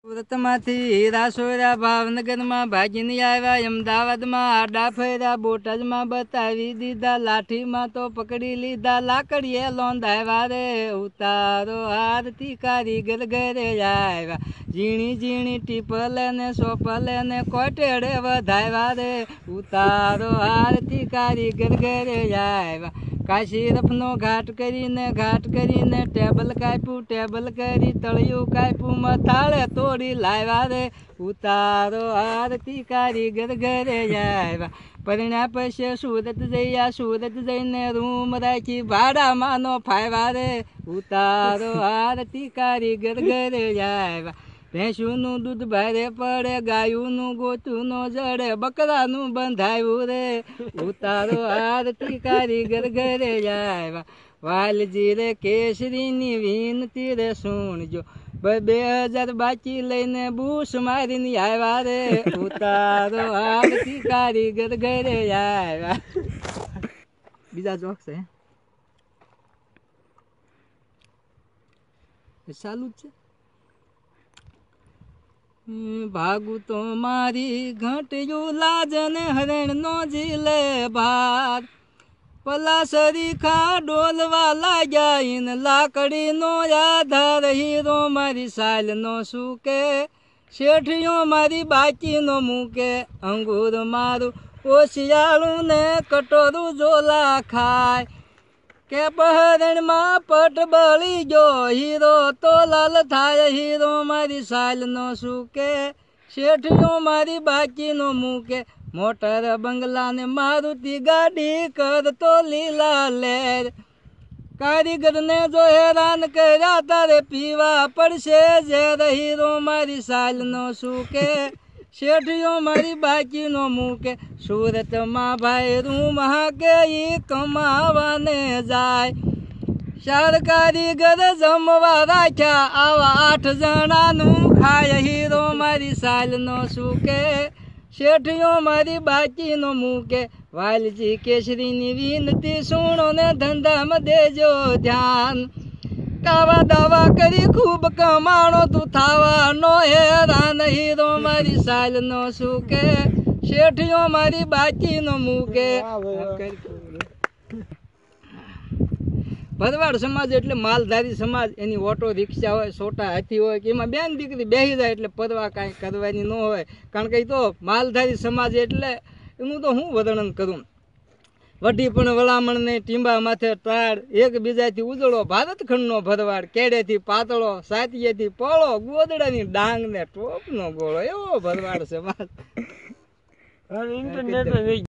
સુરતમાંથી હીરા સોયરા ભાવનગરમાં ભાગીને આવ્યા, અમદાવાદમાં આડા ફર્યા, બોટાદમાં બતાવી દીધા, લાઠીમાં તો પકડી લીધા, લાકડીએ લોંધાવ્યા રે. ઉતારો આરતી કારીગર ઘરે આવ્યા, ઝીણી ઝીણી ટીપલ ને સોપલ ને કોટેડે વધાવ્યા રે. ઉતારો આરતી કારીગર ઘરે આવ્યા, કાશી રફનો ઘાટ કરીને ટેબલ કાપ્યું, ટેબલ કરી તળિયું કાપ્યું, મથાળે તોડી લાવ્યા રે. ઉતારો આરતી કારીગર ઘરે આવ્યા, પરિણા પછી સુરત જયા, સુરત જઈને રૂમ રાખી ભાડામાં નો ફાવ્યા રે. ઉતારો આરતી કારીગર ઘરે આવ્યા, ભેંસુનું દૂધ ભારે પડે, ગાયુંનું ગોતું નો જડે, બકરાનું બંધાયું રે. ઉતારો આરતી કારીગર ઘરે આવ્યા, વાલજી રે કેસરીની વિનતી રે સુણજો, 2000 બાકી લઈને બૂસ મારીને આવ્યા રે. ઉતારો આરતી કારીગર ઘરે આવ્યા. બીજા જોક છે ચાલુ જ છે. ભાગું તો મારી ઘંટિયું લાજને હરણ નો જીલે ભાર, પલાસરી ખા ડોલવા લાગ્યા ઇન લાકડી નો આધાર, હીરો મારી સાલ નો સૂકે, શેઠિયો મારી બાકી નો મૂકે, અંગૂર મારું ઓશિયાળું ને કટોરું જોલા ખાય, કે બહરણમાં પટ બળી ગયો, હીરો તો લાલ થાય, હીરો મારી સાલ નો સૂકે, શેઠિયો મારી બાકી નો મૂકે, મોટર બંગલા ને મારુતિ ગાડી કરતો લીલા લેર, કારીગર ને જો હેરાન કર્યા તારે પીવા પડશે ઝેર, હીરો મારી સાલ નો સૂકે, શેઠિયો મારી બાકી નો મૂકે. સુરતમાં ભાઈ રૂમ હાકે ઈ કમાવાને જાય, 4 કારીગર જમવા રાખ્યા, આવા 8 જણાનું ખાય, હીરો મારી સાલ નો સૂકે, શેઠિયો મારી બાકી નો મૂકે. વાલજી કેસરીની વિનતી સુણો ને ધંધામાં દેજો ધ્યાન, કાવા દાવા કરી ખૂબ કમાણો તું થાવા નો હેરાન, હીરો મારી સાલ નો સૂકે, શેઠિયો મારી બાકી નો મૂકે. ભરવાડ સમાજ એટલે માલધારી સમાજ, એની ઓટો રિક્ષા હોય, છોટા હાથી હોય, કે એમાં બેન દીકરી બેસી જાય એટલે પરવા કાંઈ કરવાની ન હોય, કારણ કે એ તો માલધારી સમાજ એટલે એનું તો હું વર્ણન કરું. વઢી પણ વળામણ ને ટીંબા માથે તાળ, એકબીજાથી ઉજળો ભારતખંડનો ભરવાડ, કેડેથી પાતળો, સાતીએથી પોળો, ગોદડાની ડાંગ ને ટોપનો ગોળો, એવો ભરવાડ સમાજ.